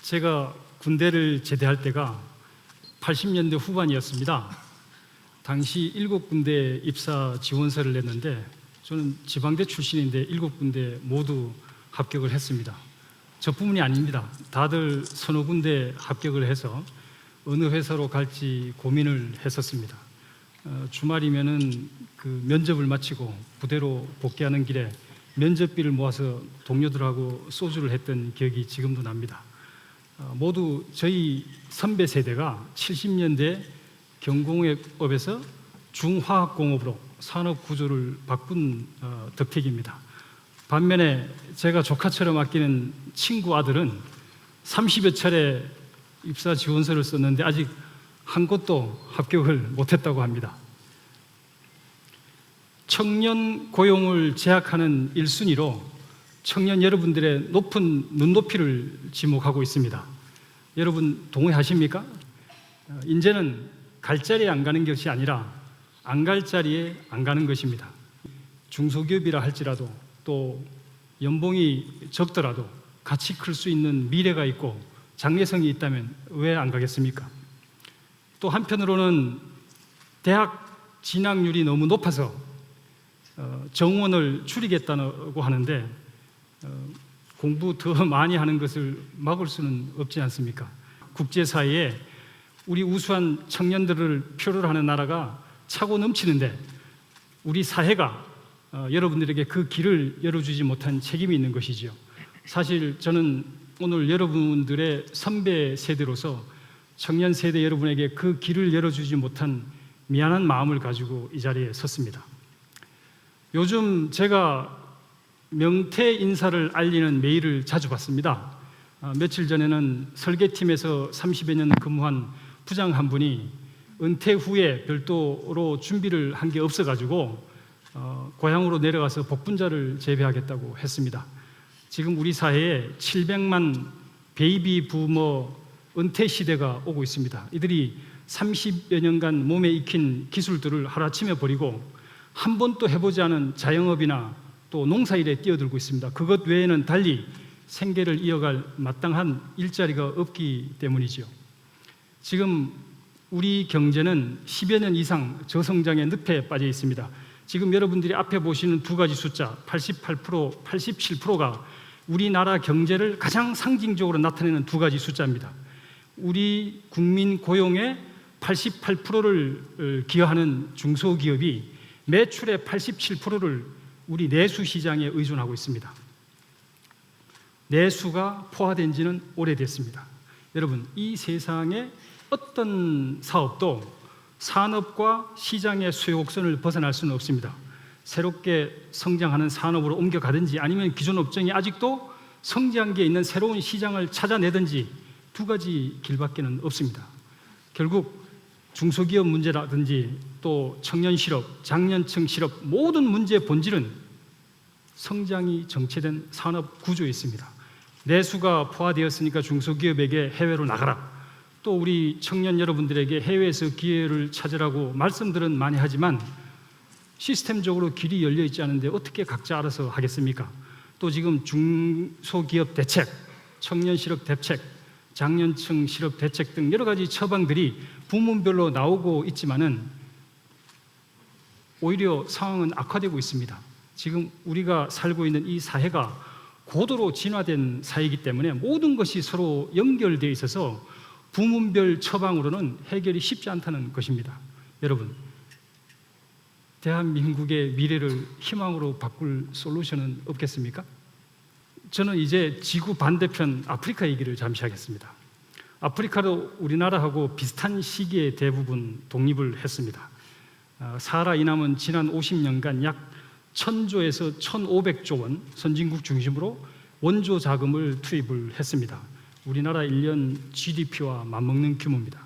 제가 군대를 제대할 때가 80년대 후반이었습니다. 당시 7군데 입사 지원서를 냈는데 저는 지방대 출신인데 7군데 모두 합격을 했습니다. 저뿐만이 아닙니다. 다들 서너 군데 합격을 해서 어느 회사로 갈지 고민을 했었습니다. 주말이면은 그 면접을 마치고 부대로 복귀하는 길에 면접비를 모아서 동료들하고 소주를 했던 기억이 지금도 납니다. 모두 저희 선배 세대가 70년대 경공업에서 중화학공업으로 산업 구조를 바꾼 덕택입니다. 반면에 제가 조카처럼 아끼는 친구 아들은 30여 차례 입사 지원서를 썼는데 아직 한 곳도 합격을 못했다고 합니다. 청년 고용을 제약하는 1순위로 청년 여러분들의 높은 눈높이를 지목하고 있습니다. 여러분 동의하십니까? 인재는 갈 자리에 안 가는 것이 아니라 안 갈 자리에 안 가는 것입니다. 중소기업이라 할지라도 또 연봉이 적더라도 같이 클 수 있는 미래가 있고 장래성이 있다면 왜 안 가겠습니까? 또 한편으로는 대학 진학률이 너무 높아서 정원을 줄이겠다고 하는데 공부 더 많이 하는 것을 막을 수는 없지 않습니까? 국제사회에 우리 우수한 청년들을 표를 하는 나라가 차고 넘치는데 우리 사회가 여러분들에게 그 길을 열어주지 못한 책임이 있는 것이죠. 사실 저는 오늘 여러분들의 선배 세대로서 청년 세대 여러분에게 그 길을 열어주지 못한 미안한 마음을 가지고 이 자리에 섰습니다. 요즘 제가 명퇴 인사를 알리는 메일을 자주 받습니다. 며칠 전에는 설계팀에서 30여 년 근무한 부장 한 분이 은퇴 후에 별도로 준비를 한 게 없어가지고 고향으로 내려가서 복분자를 재배하겠다고 했습니다. 지금 우리 사회에 700만 베이비 부머 은퇴 시대가 오고 있습니다. 이들이 30여 년간 몸에 익힌 기술들을 하루아침에 버리고 한 번도 해보지 않은 자영업이나 또 농사일에 뛰어들고 있습니다. 그것 외에는 달리 생계를 이어갈 마땅한 일자리가 없기 때문이지요. 지금 우리 경제는 10여 년 이상 저성장의 늪에 빠져 있습니다. 지금 여러분들이 앞에 보시는 두 가지 숫자 88%, 87%가 우리나라 경제를 가장 상징적으로 나타내는 두 가지 숫자입니다. 우리 국민 고용의 88%를 기여하는 중소기업이 매출의 87%를 우리 내수 시장에 의존하고 있습니다. 내수가 포화된 지는 오래됐습니다. 여러분, 이 세상에 어떤 사업도 산업과 시장의 수요곡선을 벗어날 수는 없습니다. 새롭게 성장하는 산업으로 옮겨가든지 아니면 기존 업종이 아직도 성장기에 있는 새로운 시장을 찾아내든지 두 가지 길밖에는 없습니다. 결국 중소기업 문제라든지 또 청년 실업, 장년층 실업 모든 문제의 본질은 성장이 정체된 산업 구조에 있습니다. 내수가 포화되었으니까 중소기업에게 해외로 나가라. 또 우리 청년 여러분들에게 해외에서 기회를 찾으라고 말씀들은 많이 하지만 시스템적으로 길이 열려 있지 않은데 어떻게 각자 알아서 하겠습니까? 또 지금 중소기업 대책, 청년 실업 대책, 장년층 실업 대책 등 여러 가지 처방들이 부문별로 나오고 있지만은 오히려 상황은 악화되고 있습니다. 지금 우리가 살고 있는 이 사회가 고도로 진화된 사회이기 때문에 모든 것이 서로 연결되어 있어서 부문별 처방으로는 해결이 쉽지 않다는 것입니다. 여러분, 대한민국의 미래를 희망으로 바꿀 솔루션은 없겠습니까? 저는 이제 지구 반대편 아프리카 얘기를 잠시 하겠습니다. 아프리카도 우리나라하고 비슷한 시기에 대부분 독립을 했습니다. 사하라 이남은 지난 50년간 약 1000조에서 1500조 원 선진국 중심으로 원조 자금을 투입을 했습니다. 우리나라 1년 GDP와 맞먹는 규모입니다.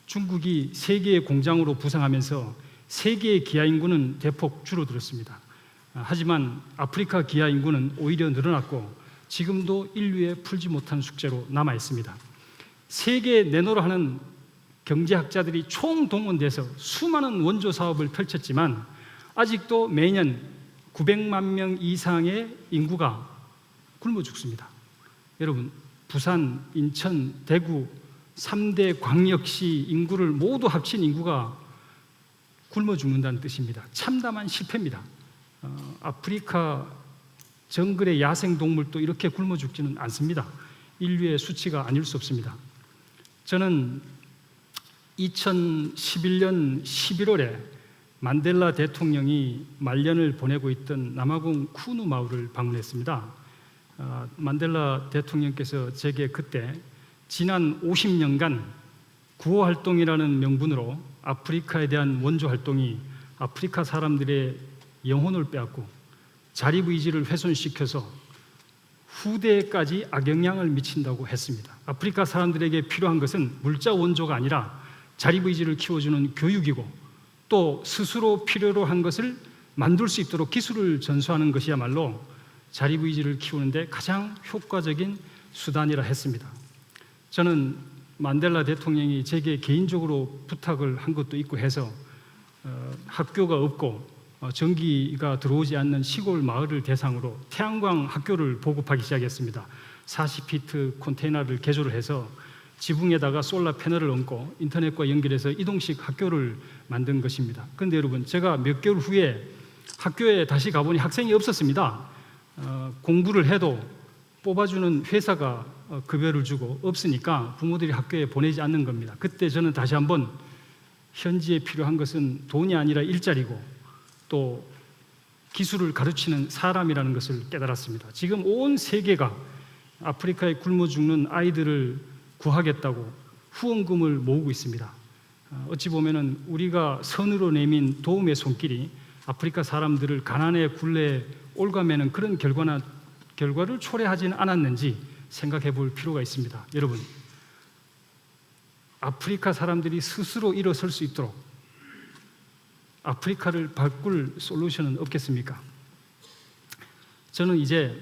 중국이 세계의 공장으로 부상하면서 세계의 기아 인구는 대폭 줄어들었습니다. 하지만 아프리카 기아 인구는 오히려 늘어났고 지금도 인류의 풀지 못한 숙제로 남아 있습니다. 세계 내노라 하는 경제학자들이 총동원돼서 수많은 원조 사업을 펼쳤지만 아직도 매년 900만 명 이상의 인구가 굶어 죽습니다. 여러분, 부산, 인천, 대구 3대 광역시 인구를 모두 합친 인구가 굶어 죽는다는 뜻입니다. 참담한 실패입니다. 아프리카 정글의 야생동물도 이렇게 굶어 죽지는 않습니다. 인류의 수치가 아닐 수 없습니다. 저는 2011년 11월에 만델라 대통령이 말년을 보내고 있던 남아공 쿠누 마을을 방문했습니다. 만델라 대통령께서 제게 그때 지난 50년간 구호활동이라는 명분으로 아프리카에 대한 원조활동이 아프리카 사람들의 영혼을 빼앗고 자립의지를 훼손시켜서 후대까지 악영향을 미친다고 했습니다. 아프리카 사람들에게 필요한 것은 물자 원조가 아니라 자립의지를 키워주는 교육이고 또 스스로 필요로 한 것을 만들 수 있도록 기술을 전수하는 것이야말로 자립의지를 키우는데 가장 효과적인 수단이라 했습니다. 저는 만델라 대통령이 제게 개인적으로 부탁을 한 것도 있고 해서 학교가 없고 전기가 들어오지 않는 시골 마을을 대상으로 태양광 학교를 보급하기 시작했습니다. 40피트 컨테이너를 개조를 해서 지붕에다가 솔라 패널을 얹고 인터넷과 연결해서 이동식 학교를 만든 것입니다. 그런데 여러분, 제가 몇 개월 후에 학교에 다시 가보니 학생이 없었습니다. 공부를 해도 뽑아주는 회사가 급여를 주고 없으니까 부모들이 학교에 보내지 않는 겁니다. 그때 저는 다시 한번 현지에 필요한 것은 돈이 아니라 일자리고 또 기술을 가르치는 사람이라는 것을 깨달았습니다. 지금 온 세계가 아프리카에 굶어 죽는 아이들을 구하겠다고 후원금을 모으고 있습니다. 어찌 보면은 우리가 선으로 내민 도움의 손길이 아프리카 사람들을 가난의 굴레에 올가매는 그런 결과를 초래하지는 않았는지 생각해 볼 필요가 있습니다. 여러분, 아프리카 사람들이 스스로 일어설 수 있도록 아프리카를 바꿀 솔루션은 없겠습니까? 저는 이제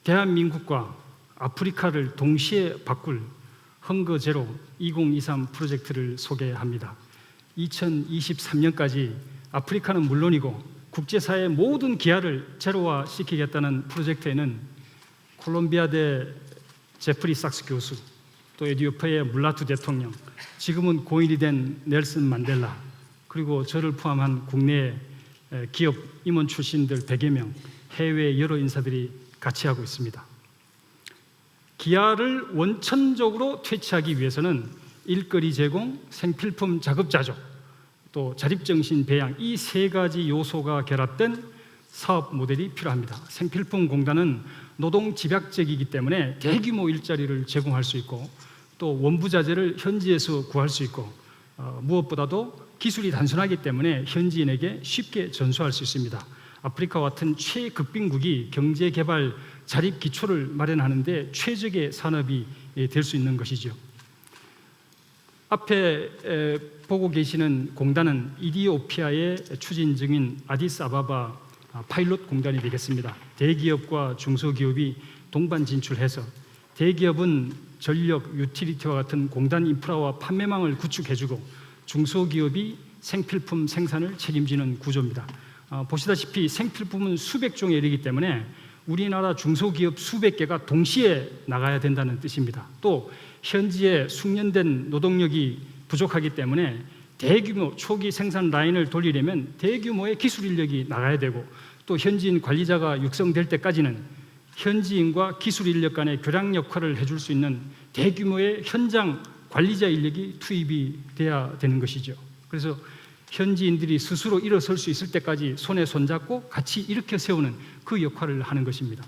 대한민국과 아프리카를 동시에 바꿀 헝거 제로 2023 프로젝트를 소개합니다. 2023년까지 아프리카는 물론이고 국제사회의 모든 기아를 제로화 시키겠다는 프로젝트에는 콜롬비아대 제프리 sak스 교수, 또 에티오피아의 물라투 대통령, 지금은 고인이 된 넬슨 만델라, 그리고 저를 포함한 국내 기업 임원 출신들 100여 명, 해외 여러 인사들이 같이 하고 있습니다. 기아를 원천적으로 퇴치하기 위해서는 일거리 제공, 생필품 자급자족, 또 자립정신 배양, 이 세 가지 요소가 결합된 사업 모델이 필요합니다. 생필품 공단은 노동 집약적이기 때문에 대규모 일자리를 제공할 수 있고 또 원부자재를 현지에서 구할 수 있고 무엇보다도 기술이 단순하기 때문에 현지인에게 쉽게 전수할 수 있습니다. 아프리카와 같은 최극빈국이 경제개발 자립 기초를 마련하는 데 최적의 산업이 될 수 있는 것이죠. 앞에 보고 계시는 공단은 이디오피아에 추진 중인 아디스아바바 파일럿 공단이 되겠습니다. 대기업과 중소기업이 동반 진출해서 대기업은 전력, 유틸리티와 같은 공단 인프라와 판매망을 구축해주고 중소기업이 생필품 생산을 책임지는 구조입니다. 보시다시피 생필품은 수백 종에 이르기 때문에 우리나라 중소기업 수백 개가 동시에 나가야 된다는 뜻입니다. 또 현지에 숙련된 노동력이 부족하기 때문에 대규모 초기 생산 라인을 돌리려면 대규모의 기술 인력이 나가야 되고 또 현지인 관리자가 육성될 때까지는 현지인과 기술 인력 간의 교량 역할을 해줄 수 있는 대규모의 현장 관리자 인력이 투입이 돼야 되는 것이죠. 그래서 현지인들이 스스로 일어설 수 있을 때까지 손에 손잡고 같이 일으켜 세우는 그 역할을 하는 것입니다.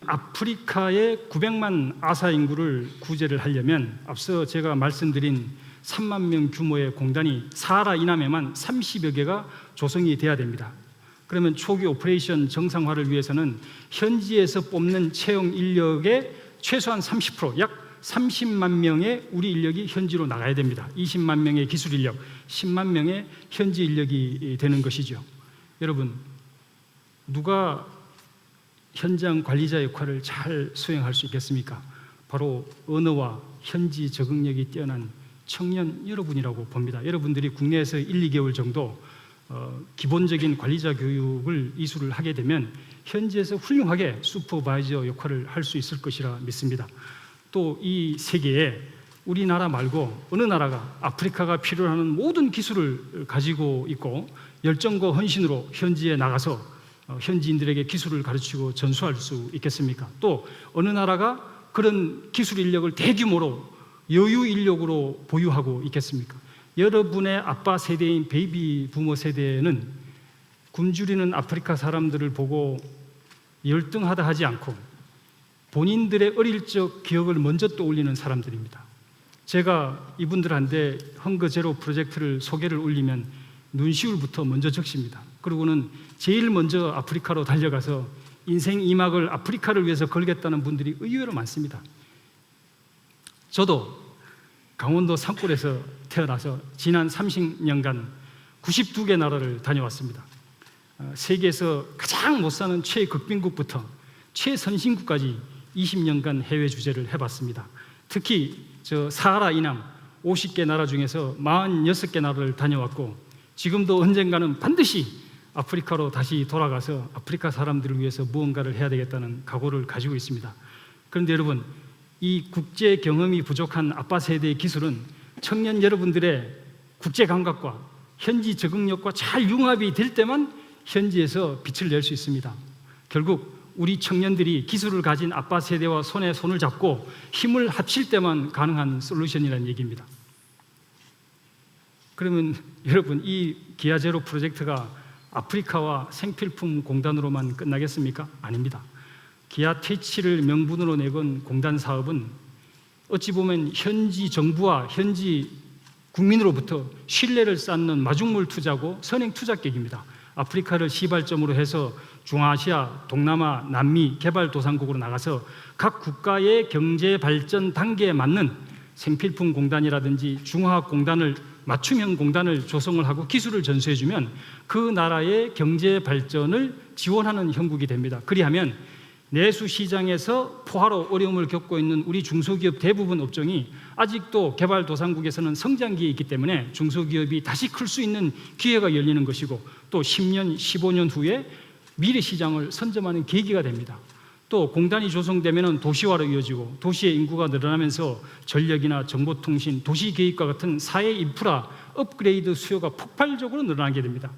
아프리카의 900만 아사 인구를 구제를 하려면 앞서 제가 말씀드린 3만 명 규모의 공단이 사하라 이남에만 30여 개가 조성이 돼야 됩니다. 그러면 초기 오퍼레이션 정상화를 위해서는 현지에서 뽑는 채용 인력의 최소한 30%, 약 30만 명의 우리 인력이 현지로 나가야 됩니다. 20만 명의 기술 인력, 10만 명의 현지 인력이 되는 것이죠. 여러분, 누가 현장 관리자 역할을 잘 수행할 수 있겠습니까? 바로 언어와 현지 적응력이 뛰어난 청년 여러분이라고 봅니다. 여러분들이 국내에서 1, 2개월 정도 기본적인 관리자 교육을 이수를 하게 되면 현지에서 훌륭하게 슈퍼바이저 역할을 할 수 있을 것이라 믿습니다. 또 이 세계에 우리나라 말고 어느 나라가 아프리카가 필요로 하는 모든 기술을 가지고 있고 열정과 헌신으로 현지에 나가서 현지인들에게 기술을 가르치고 전수할 수 있겠습니까? 또 어느 나라가 그런 기술 인력을 대규모로 여유 인력으로 보유하고 있겠습니까? 여러분의 아빠 세대인 베이비 부모 세대는 굶주리는 아프리카 사람들을 보고 열등하다 하지 않고 본인들의 어릴 적 기억을 먼저 떠올리는 사람들입니다. 제가 이분들한테 헝거 제로 프로젝트를 소개를 올리면 눈시울부터 먼저 적십니다. 그리고는 제일 먼저 아프리카로 달려가서 인생 2막을 아프리카를 위해서 걸겠다는 분들이 의외로 많습니다. 저도 강원도 산골에서 태어나서 지난 30년간 92개 나라를 다녀왔습니다. 세계에서 가장 못 사는 최극빈국부터 최선진국까지 20년간 해외 주재를 해봤습니다. 특히 저 사하라 이남 50개 나라 중에서 46개 나라를 다녀왔고 지금도 언젠가는 반드시 아프리카로 다시 돌아가서 아프리카 사람들을 위해서 무언가를 해야 되겠다는 각오를 가지고 있습니다. 그런데 여러분, 이 국제 경험이 부족한 아빠 세대의 기술은 청년 여러분들의 국제 감각과 현지 적응력과 잘 융합이 될 때만 현지에서 빛을 낼 수 있습니다. 결국 우리 청년들이 기술을 가진 아빠 세대와 손에 손을 잡고 힘을 합칠 때만 가능한 솔루션이라는 얘기입니다. 그러면 여러분, 이 기아제로 프로젝트가 아프리카와 생필품 공단으로만 끝나겠습니까? 아닙니다. 기아 퇴치를 명분으로 내건 공단 사업은 어찌 보면 현지 정부와 현지 국민으로부터 신뢰를 쌓는 마중물 투자고 선행 투자객입니다. 아프리카를 시발점으로 해서 중아시아, 동남아, 남미 개발도상국으로 나가서 각 국가의 경제 발전 단계에 맞는 생필품 공단이라든지 중화학 공단을 맞춤형 공단을 조성을 하고 기술을 전수해주면 그 나라의 경제 발전을 지원하는 형국이 됩니다. 그리하면 내수 시장에서 포화로 어려움을 겪고 있는 우리 중소기업 대부분 업종이 아직도 개발도상국에서는 성장기에 있기 때문에 중소기업이 다시 클 수 있는 기회가 열리는 것이고 또 10년, 15년 후에 미래 시장을 선점하는 계기가 됩니다. 또 공단이 조성되면 도시화로 이어지고 도시의 인구가 늘어나면서 전력이나 정보통신, 도시계획과 같은 사회 인프라 업그레이드 수요가 폭발적으로 늘어나게 됩니다.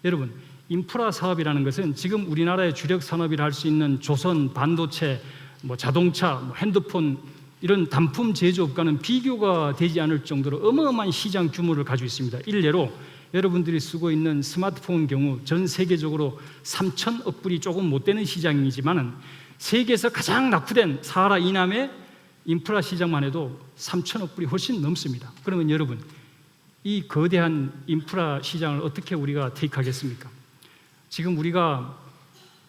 여러분, 인프라 사업이라는 것은 지금 우리나라의 주력 산업이라 할 수 있는 조선, 반도체, 자동차, 핸드폰 이런 단품 제조업과는 비교가 되지 않을 정도로 어마어마한 시장 규모를 가지고 있습니다. 일례로 여러분들이 쓰고 있는 스마트폰 경우 전 세계적으로 3,000억 불이 조금 못 되는 시장이지만 세계에서 가장 낙후된 사하라 이남의 인프라 시장만 해도 3,000억 불이 훨씬 넘습니다. 그러면 여러분, 이 거대한 인프라 시장을 어떻게 우리가 테이크하겠습니까? 지금 우리가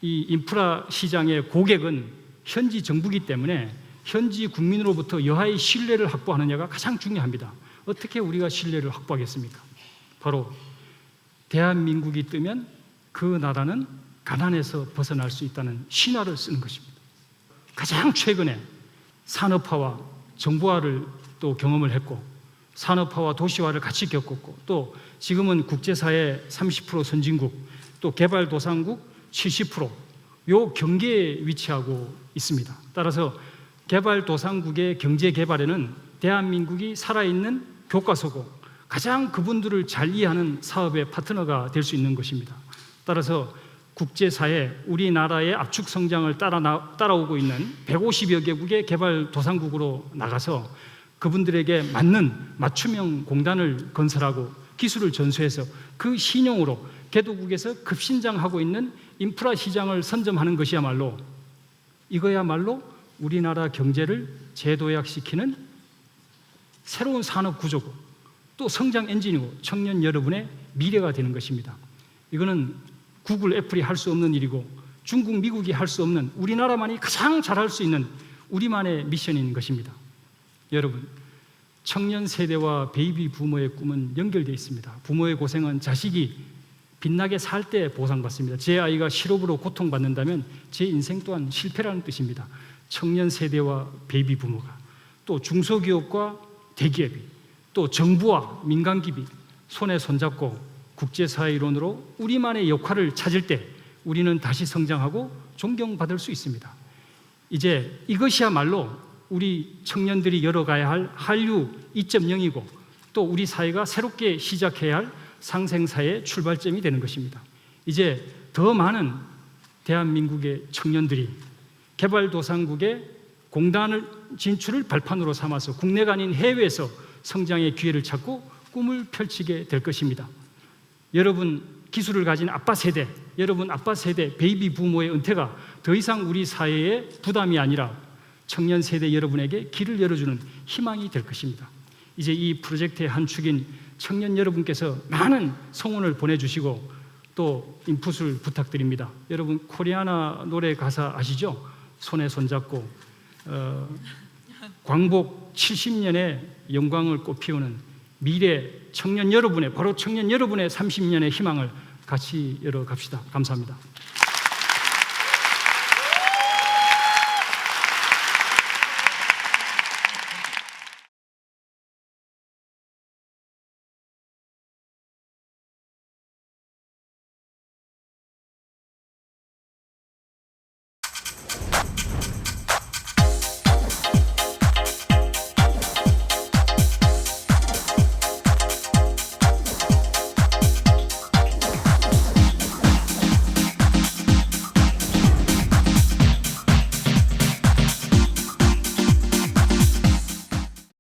이 인프라 시장의 고객은 현지 정부이기 때문에 현지 국민으로부터 여하의 신뢰를 확보하느냐가 가장 중요합니다. 어떻게 우리가 신뢰를 확보하겠습니까? 바로 대한민국이 뜨면 그 나라는 가난에서 벗어날 수 있다는 신화를 쓰는 것입니다. 가장 최근에 산업화와 정부화를 또 경험을 했고 산업화와 도시화를 같이 겪었고 또 지금은 국제사회 30% 선진국 또 개발도상국 70% 요 경계에 위치하고 있습니다. 따라서 개발도상국의 경제개발에는 대한민국이 살아있는 교과서고 가장 그분들을 잘 이해하는 사업의 파트너가 될 수 있는 것입니다. 따라서 국제사회, 우리나라의 압축 성장을 따라오고 있는 150여 개국의 개발도상국으로 나가서 그분들에게 맞는 맞춤형 공단을 건설하고 기술을 전수해서 그 신용으로 개도국에서 급신장하고 있는 인프라 시장을 선점하는 것이야말로 이거야말로 우리나라 경제를 재도약시키는 새로운 산업 구조고 또 성장 엔진이고 청년 여러분의 미래가 되는 것입니다. 이거는 구글, 애플이 할 수 없는 일이고 중국, 미국이 할 수 없는 우리나라만이 가장 잘할 수 있는 우리만의 미션인 것입니다. 여러분, 청년 세대와 베이비 부모의 꿈은 연결되어 있습니다. 부모의 고생은 자식이 빛나게 살 때 보상받습니다. 제 아이가 실업으로 고통받는다면 제 인생 또한 실패라는 뜻입니다. 청년 세대와 베이비 부모가 또 중소기업과 대기업이 또 정부와 민간기업이 손에 손잡고 국제사회 일원으로 우리만의 역할을 찾을 때 우리는 다시 성장하고 존경받을 수 있습니다. 이제 이것이야말로 우리 청년들이 열어가야 할 한류 2.0이고 또 우리 사회가 새롭게 시작해야 할 상생사의 출발점이 되는 것입니다. 이제 더 많은 대한민국의 청년들이 개발도상국의 공단을 진출을 발판으로 삼아서 국내가 아닌 해외에서 성장의 기회를 찾고 꿈을 펼치게 될 것입니다. 여러분 기술을 가진 아빠 세대, 여러분 아빠 세대 베이비 부모의 은퇴가 더 이상 우리 사회의 부담이 아니라 청년 세대 여러분에게 길을 열어주는 희망이 될 것입니다. 이제 이 프로젝트의 한 축인 청년 여러분께서 많은 성원을 보내주시고 또 인풋을 부탁드립니다. 여러분 코리아나 노래 가사 아시죠? 손에 손잡고 광복 70년의 영광을 꽃피우는 미래 청년 여러분의 바로 청년 여러분의 30년의 희망을 같이 열어갑시다. 감사합니다.